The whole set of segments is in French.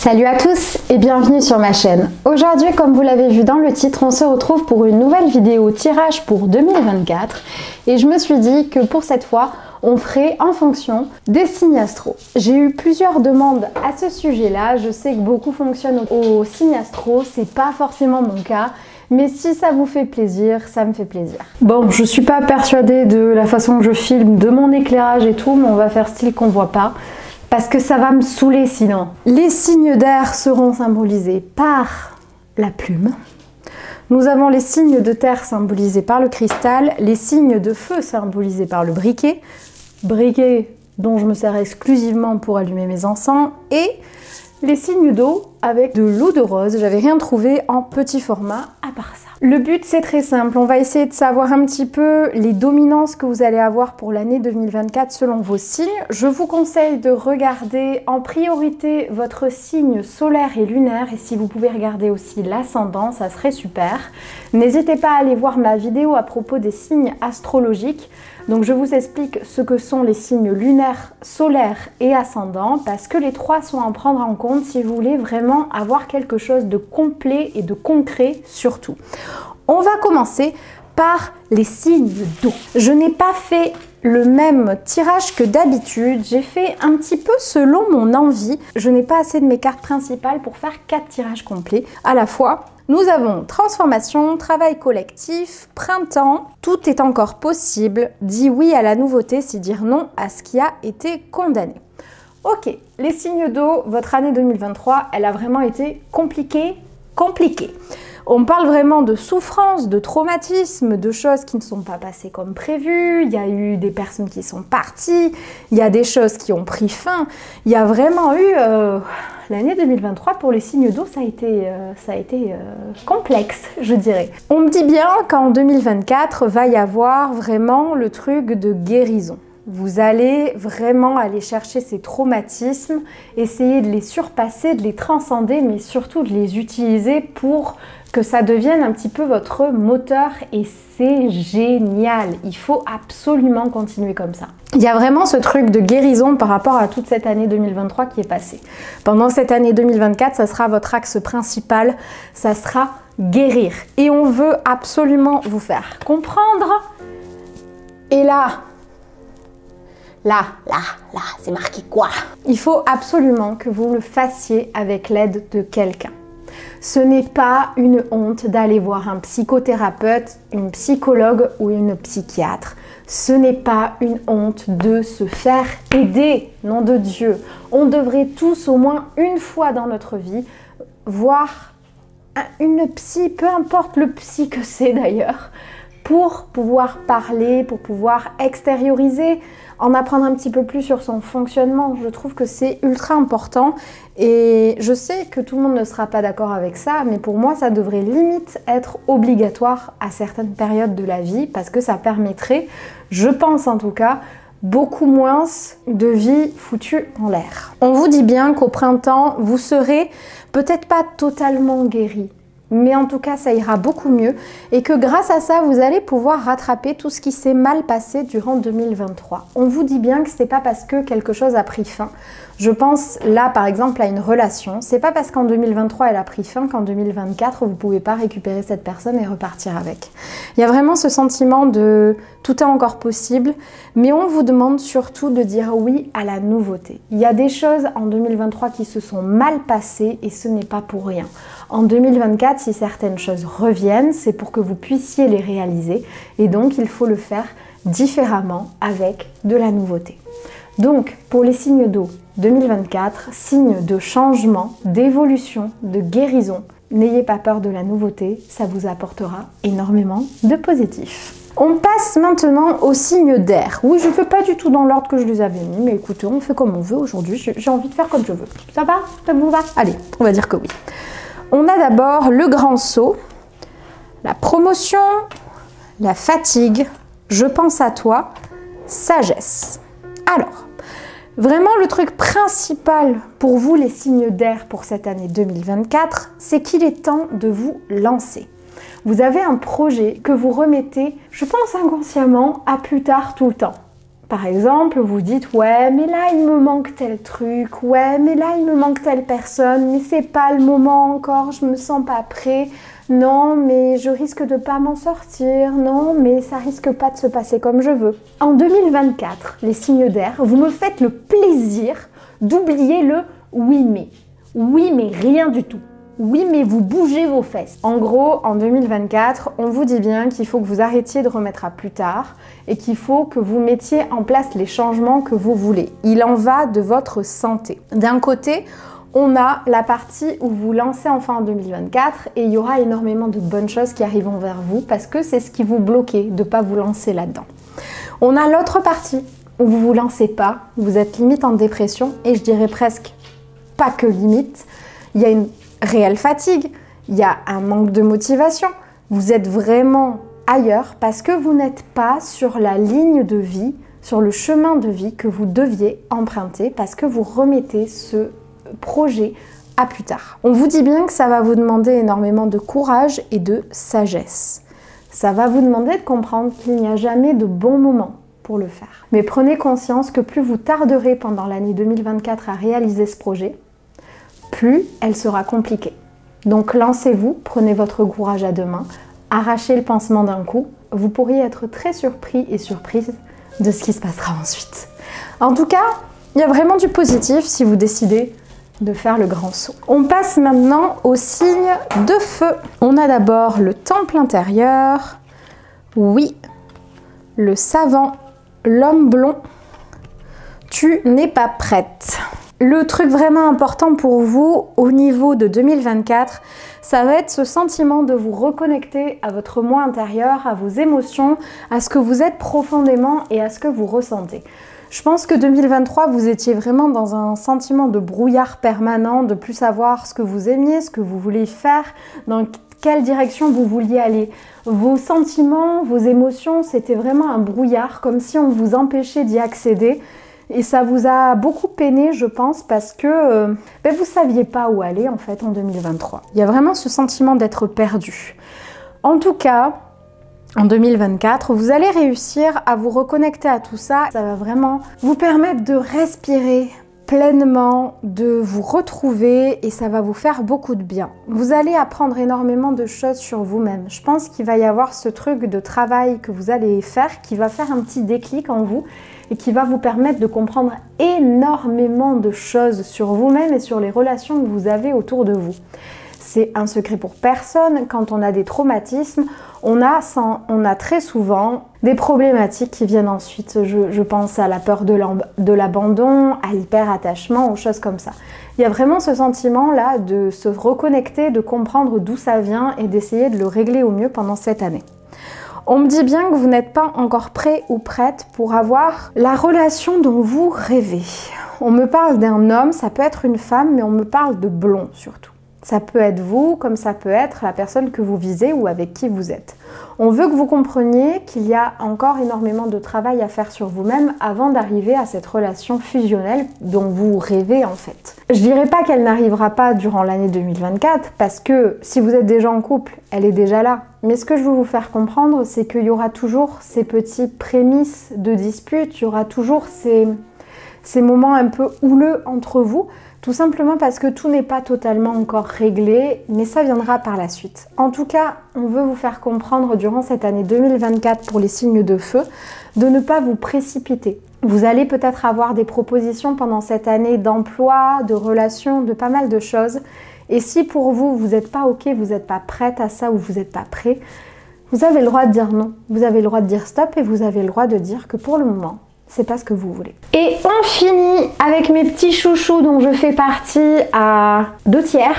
Salut à tous et bienvenue sur ma chaîne. Aujourd'hui, comme vous l'avez vu dans le titre, on se retrouve pour une nouvelle vidéo tirage pour 2024 et je me suis dit que pour cette fois, on ferait en fonction des signes astro. J'ai eu plusieurs demandes à ce sujet-là, je sais que beaucoup fonctionnent au signe astro, c'est pas forcément mon cas. Mais si ça vous fait plaisir, ça me fait plaisir. Bon, je suis pas persuadée de la façon que je filme, de mon éclairage et tout, mais on va faire style qu'on voit pas. Parce que ça va me saouler sinon. Les signes d'air seront symbolisés par la plume. Nous avons les signes de terre symbolisés par le cristal, les signes de feu symbolisés par le briquet. Briquet dont je me sers exclusivement pour allumer mes encens. Et les signes d'eau avec de l'eau de rose. J'avais rien trouvé en petit format à part ça. Le but c'est très simple, on va essayer de savoir un petit peu les dominances que vous allez avoir pour l'année 2024 selon vos signes. Je vous conseille de regarder en priorité votre signe solaire et lunaire et si vous pouvez regarder aussi l'ascendant, ça serait super. N'hésitez pas à aller voir ma vidéo à propos des signes astrologiques. Donc je vous explique ce que sont les signes lunaires, solaires et ascendants parce que les trois sont à prendre en compte si vous voulez vraiment avoir quelque chose de complet et de concret surtout. On va commencer par les signes d'eau. Je n'ai pas fait le même tirage que d'habitude, j'ai fait un petit peu selon mon envie. Je n'ai pas assez de mes cartes principales pour faire 4 tirages complets à la fois. Nous avons transformation, travail collectif, printemps, tout est encore possible, dis oui à la nouveauté, c'est dire non à ce qui a été condamné. Ok, les signes d'eau, votre année 2023, elle a vraiment été compliquée. On parle vraiment de souffrance, de traumatisme, de choses qui ne sont pas passées comme prévu, il y a eu des personnes qui sont parties, il y a des choses qui ont pris fin, il y a vraiment eu... L'année 2023 pour les signes d'eau, ça a été complexe, je dirais. On me dit bien qu'en 2024, va y avoir vraiment le truc de guérison. Vous allez vraiment aller chercher ces traumatismes, essayer de les surpasser, de les transcender, mais surtout de les utiliser pour que ça devienne un petit peu votre moteur et c'est génial. Il faut absolument continuer comme ça. Il y a vraiment ce truc de guérison par rapport à toute cette année 2023 qui est passée. Pendant cette année 2024, ça sera votre axe principal, ça sera guérir. Et on veut absolument vous faire comprendre. Et là, c'est marqué quoi? Il faut absolument que vous le fassiez avec l'aide de quelqu'un. Ce n'est pas une honte d'aller voir un psychothérapeute, une psychologue ou une psychiatre. Ce n'est pas une honte de se faire aider, nom de Dieu. On devrait tous au moins une fois dans notre vie voir une psy, peu importe le psy que c'est d'ailleurs, pour pouvoir parler, pour pouvoir extérioriser, en apprendre un petit peu plus sur son fonctionnement. Je trouve que c'est ultra important et je sais que tout le monde ne sera pas d'accord avec ça, mais pour moi, ça devrait limite être obligatoire à certaines périodes de la vie parce que ça permettrait, je pense en tout cas, beaucoup moins de vie foutue en l'air. On vous dit bien qu'au printemps, vous serez peut-être pas totalement guéri, mais en tout cas ça ira beaucoup mieux et que grâce à ça vous allez pouvoir rattraper tout ce qui s'est mal passé durant 2023. On vous dit bien que c'est pas parce que quelque chose a pris fin. Je pense là par exemple à une relation, c'est pas parce qu'en 2023 elle a pris fin qu'en 2024 vous pouvez pas récupérer cette personne et repartir avec. Il y a vraiment ce sentiment de tout est encore possible, mais on vous demande surtout de dire oui à la nouveauté. Il y a des choses en 2023 qui se sont mal passées et ce n'est pas pour rien. En 2024, si certaines choses reviennent, c'est pour que vous puissiez les réaliser et donc il faut le faire différemment avec de la nouveauté. Donc, pour les signes d'eau 2024, signe de changement, d'évolution, de guérison, n'ayez pas peur de la nouveauté, ça vous apportera énormément de positif. On passe maintenant aux signes d'air. Oui, je ne fais pas du tout dans l'ordre que je les avais mis, mais écoutez, on fait comme on veut aujourd'hui, j'ai envie de faire comme je veux. Ça va? Ça vous va? Allez, on va dire que oui. On a d'abord le grand saut, la promotion, la fatigue, je pense à toi, sagesse. Alors, vraiment le truc principal pour vous les signes d'air pour cette année 2024, c'est qu'il est temps de vous lancer. Vous avez un projet que vous remettez, je pense inconsciemment, à plus tard tout le temps. par exemple, vous dites ouais mais là il me manque tel truc, ouais mais là il me manque telle personne, mais c'est pas le moment encore, je me sens pas prêt, non mais je risque de pas m'en sortir, non mais ça risque pas de se passer comme je veux. En 2024, les signes d'air, vous me faites le plaisir d'oublier le oui mais rien du tout. Oui, mais vous bougez vos fesses. En gros, en 2024, on vous dit bien qu'il faut que vous arrêtiez de remettre à plus tard et qu'il faut que vous mettiez en place les changements que vous voulez. Il en va de votre santé. D'un côté, on a la partie où vous lancez enfin en 2024 et il y aura énormément de bonnes choses qui arriveront vers vous parce que c'est ce qui vous bloquait de ne pas vous lancer là-dedans. On a l'autre partie où vous ne vous lancez pas, vous êtes limite en dépression et je dirais presque pas que limite, il y a une réelle fatigue, il y a un manque de motivation, vous êtes vraiment ailleurs parce que vous n'êtes pas sur la ligne de vie, sur le chemin de vie que vous deviez emprunter parce que vous remettez ce projet à plus tard. On vous dit bien que ça va vous demander énormément de courage et de sagesse. Ça va vous demander de comprendre qu'il n'y a jamais de bon moment pour le faire. Mais prenez conscience que plus vous tarderez pendant l'année 2024 à réaliser ce projet, plus elle sera compliquée. Donc lancez-vous, prenez votre courage à deux mains, arrachez le pansement d'un coup, vous pourriez être très surpris et surprise de ce qui se passera ensuite. En tout cas, il y a vraiment du positif si vous décidez de faire le grand saut. On passe maintenant au signe de feu. On a d'abord le temple intérieur, oui, le savant, l'homme blond, tu n'es pas prête. Le truc vraiment important pour vous au niveau de 2024, ça va être ce sentiment de vous reconnecter à votre moi intérieur, à vos émotions, à ce que vous êtes profondément et à ce que vous ressentez. Je pense que 2023, vous étiez vraiment dans un sentiment de brouillard permanent, de plus savoir ce que vous aimiez, ce que vous vouliez faire, dans quelle direction vous vouliez aller. Vos sentiments, vos émotions, c'était vraiment un brouillard, comme si on vous empêchait d'y accéder. Et ça vous a beaucoup peiné, je pense, parce que vous ne saviez pas où aller en fait en 2023. Il y a vraiment ce sentiment d'être perdu. En tout cas, en 2024, vous allez réussir à vous reconnecter à tout ça. Ça va vraiment vous permettre de respirer pleinement, de vous retrouver et ça va vous faire beaucoup de bien. Vous allez apprendre énormément de choses sur vous-même. Je pense qu'il va y avoir ce truc de travail que vous allez faire qui va faire un petit déclic en vous et qui va vous permettre de comprendre énormément de choses sur vous-même et sur les relations que vous avez autour de vous. C'est un secret pour personne, quand on a des traumatismes, on a très souvent des problématiques qui viennent ensuite. Je pense à la peur de l'abandon, à l'hyper-attachement, aux choses comme ça. Il y a vraiment ce sentiment-là de se reconnecter, de comprendre d'où ça vient et d'essayer de le régler au mieux pendant cette année. On me dit bien que vous n'êtes pas encore prêt ou prête pour avoir la relation dont vous rêvez. On me parle d'un homme, ça peut être une femme, mais on me parle de blond surtout. Ça peut être vous, comme ça peut être la personne que vous visez ou avec qui vous êtes. On veut que vous compreniez qu'il y a encore énormément de travail à faire sur vous-même avant d'arriver à cette relation fusionnelle dont vous rêvez en fait. Je dirais pas qu'elle n'arrivera pas durant l'année 2024 parce que si vous êtes déjà en couple, elle est déjà là. Mais ce que je veux vous faire comprendre, c'est qu'il y aura toujours ces petites prémices de dispute, il y aura toujours ces moments un peu houleux entre vous. Tout simplement parce que tout n'est pas totalement encore réglé, mais ça viendra par la suite. En tout cas, on veut vous faire comprendre durant cette année 2024 pour les signes de feu, de ne pas vous précipiter. Vous allez peut-être avoir des propositions pendant cette année d'emploi, de relations, de pas mal de choses. Et si pour vous, vous n'êtes pas ok, vous n'êtes pas prête à ça ou vous n'êtes pas prêt, vous avez le droit de dire non. Vous avez le droit de dire stop et vous avez le droit de dire que pour le moment, c'est pas ce que vous voulez. Et on finit avec mes petits chouchous dont je fais partie à 2/3.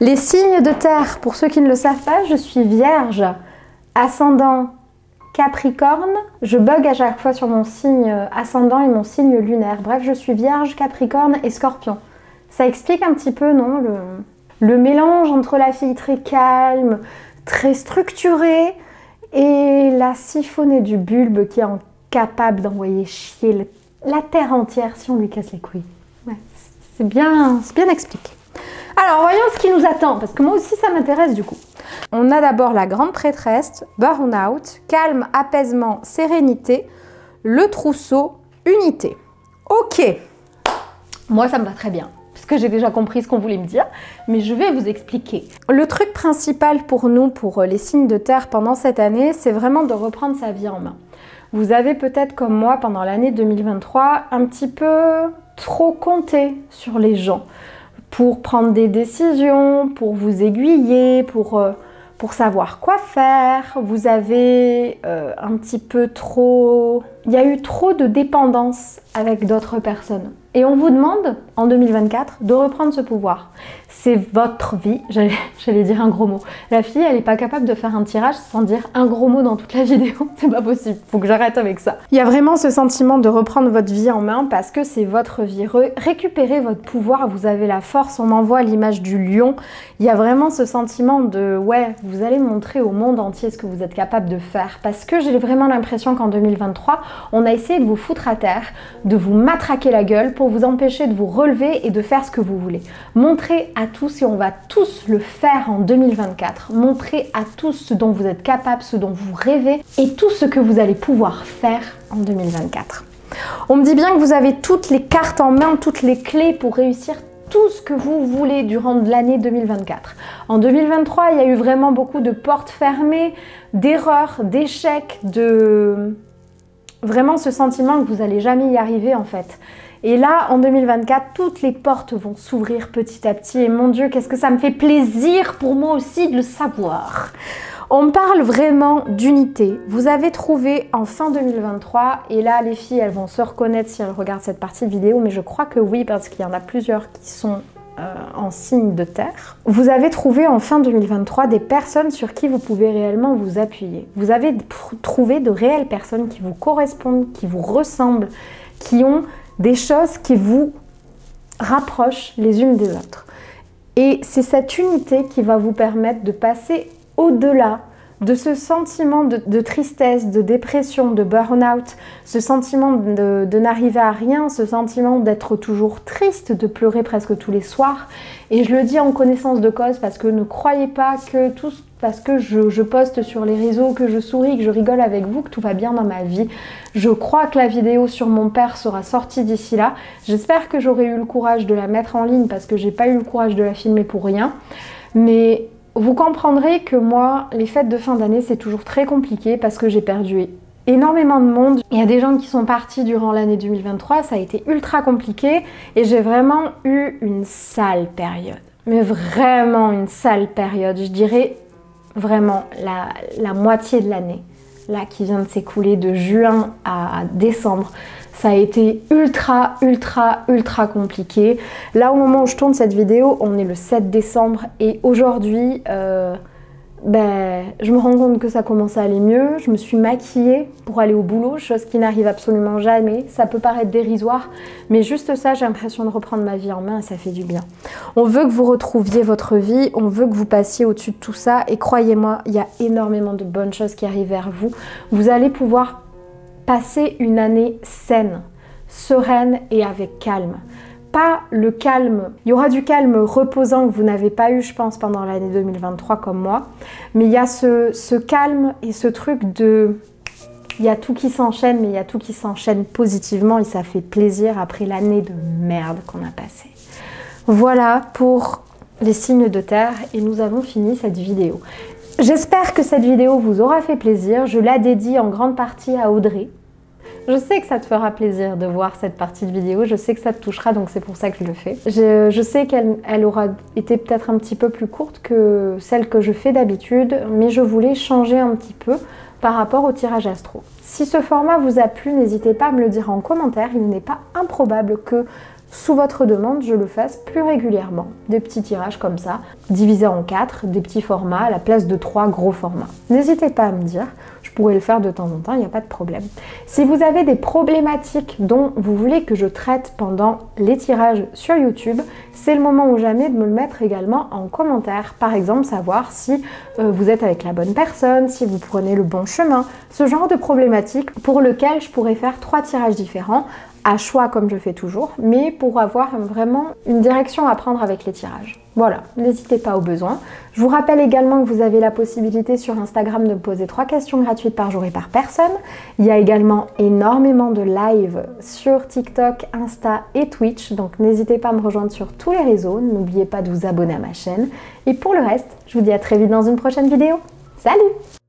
Les signes de terre, pour ceux qui ne le savent pas, je suis vierge, ascendant Capricorne. Je bug à chaque fois sur mon signe ascendant et mon signe lunaire. Bref, je suis vierge, Capricorne et Scorpion. Ça explique un petit peu, non, le mélange entre la fille très calme, très structurée et la siphonnée du bulbe qui est capable d'envoyer chier la terre entière si on lui casse les couilles. Ouais, c'est bien expliqué. Alors voyons ce qui nous attend, parce que moi aussi ça m'intéresse du coup. On a d'abord la grande prêtresse, burn-out, calme, apaisement, sérénité. le trousseau unité. Ok, moi ça me va très bien, parce que j'ai déjà compris ce qu'on voulait me dire, mais je vais vous expliquer. Le truc principal pour nous, pour les signes de terre pendant cette année, c'est vraiment de reprendre sa vie en main. Vous avez peut-être comme moi pendant l'année 2023 un petit peu trop compté sur les gens pour prendre des décisions, pour vous aiguiller, pour savoir quoi faire. Vous avez un petit peu trop... Il y a eu trop de dépendance avec d'autres personnes. Et on vous demande, en 2024, de reprendre ce pouvoir. C'est votre vie. J'allais dire un gros mot. La fille, elle n'est pas capable de faire un tirage sans dire un gros mot dans toute la vidéo. C'est pas possible. Faut que j'arrête avec ça. Il y a vraiment ce sentiment de reprendre votre vie en main parce que c'est votre vie. Récupérez votre pouvoir. Vous avez la force. On m'envoie l'image du lion. Il y a vraiment ce sentiment de, ouais, vous allez montrer au monde entier ce que vous êtes capable de faire. Parce que j'ai vraiment l'impression qu'en 2023, on a essayé de vous foutre à terre, de vous matraquer la gueule pour vous empêcher de vous relever et de faire ce que vous voulez. Montrez à tous, et on va tous le faire en 2024, montrez à tous ce dont vous êtes capable, ce dont vous rêvez et tout ce que vous allez pouvoir faire en 2024. On me dit bien que vous avez toutes les cartes en main, toutes les clés pour réussir tout ce que vous voulez durant l'année 2024. En 2023, il y a eu vraiment beaucoup de portes fermées, d'erreurs, d'échecs, de... Vraiment ce sentiment que vous n'allez jamais y arriver en fait. Et là, en 2024, toutes les portes vont s'ouvrir petit à petit. Et mon Dieu, qu'est-ce que ça me fait plaisir pour moi aussi de le savoir. On parle vraiment d'unité. Vous avez trouvé en fin 2023, et là les filles, elles vont se reconnaître si elles regardent cette partie de vidéo, mais je crois que oui, parce qu'il y en a plusieurs qui sont en signe de terre. Vous avez trouvé en fin 2023 des personnes sur qui vous pouvez réellement vous appuyer. Vous avez trouvé de réelles personnes qui vous correspondent, qui vous ressemblent, qui ont des choses qui vous rapprochent les unes des autres. Et c'est cette unité qui va vous permettre de passer au-delà de ce sentiment de tristesse, de dépression, de burn-out, ce sentiment de n'arriver à rien, ce sentiment d'être toujours triste, de pleurer presque tous les soirs. Et je le dis en connaissance de cause parce que ne croyez pas que tout, parce que je poste sur les réseaux, que je souris, que je rigole avec vous, que tout va bien dans ma vie. Je crois que la vidéo sur mon père sera sortie d'ici là. J'espère que j'aurai eu le courage de la mettre en ligne parce que j'ai pas eu le courage de la filmer pour rien. Mais vous comprendrez que moi, les fêtes de fin d'année, c'est toujours très compliqué parce que j'ai perdu énormément de monde. Il y a des gens qui sont partis durant l'année 2023, ça a été ultra compliqué et j'ai vraiment eu une sale période. Mais vraiment une sale période, je dirais vraiment la moitié de l'année, là qui vient de s'écouler de juin à décembre. Ça a été ultra compliqué. Là, au moment où je tourne cette vidéo, on est le 7 décembre et aujourd'hui, je me rends compte que ça commence à aller mieux. Je me suis maquillée pour aller au boulot, chose qui n'arrive absolument jamais. Ça peut paraître dérisoire, mais juste ça, j'ai l'impression de reprendre ma vie en main et ça fait du bien. On veut que vous retrouviez votre vie, on veut que vous passiez au-dessus de tout ça et croyez-moi, il y a énormément de bonnes choses qui arrivent vers vous. Vous allez pouvoir passer une année saine, sereine et avec calme. Pas le calme, il y aura du calme reposant que vous n'avez pas eu je pense pendant l'année 2023 comme moi, mais il y a ce calme et ce truc de... Il y a tout qui s'enchaîne, mais il y a tout qui s'enchaîne positivement et ça fait plaisir après l'année de merde qu'on a passée. Voilà pour les signes de terre et nous avons fini cette vidéo. J'espère que cette vidéo vous aura fait plaisir, je la dédie en grande partie à Audrey. Je sais que ça te fera plaisir de voir cette partie de vidéo, je sais que ça te touchera, donc c'est pour ça que je le fais. Je sais qu'elle aura été peut-être un petit peu plus courte que celle que je fais d'habitude, mais je voulais changer un petit peu par rapport au tirage astro. Si ce format vous a plu, n'hésitez pas à me le dire en commentaire, il n'est pas improbable que sous votre demande, je le fasse plus régulièrement. Des petits tirages comme ça, divisés en 4, des petits formats à la place de 3 gros formats. N'hésitez pas à me dire, je pourrais le faire de temps en temps, il n'y a pas de problème. Si vous avez des problématiques dont vous voulez que je traite pendant les tirages sur YouTube, c'est le moment ou jamais de me le mettre également en commentaire. Par exemple, savoir si vous êtes avec la bonne personne, si vous prenez le bon chemin, ce genre de problématiques pour lequel je pourrais faire 3 tirages différents à choix comme je fais toujours, mais pour avoir vraiment une direction à prendre avec les tirages. Voilà, n'hésitez pas au besoin. Je vous rappelle également que vous avez la possibilité sur Instagram de me poser 3 questions gratuites par jour et par personne. Il y a également énormément de live sur TikTok, Insta et Twitch, donc n'hésitez pas à me rejoindre sur tous les réseaux. N'oubliez pas de vous abonner à ma chaîne. Et pour le reste, je vous dis à très vite dans une prochaine vidéo. Salut!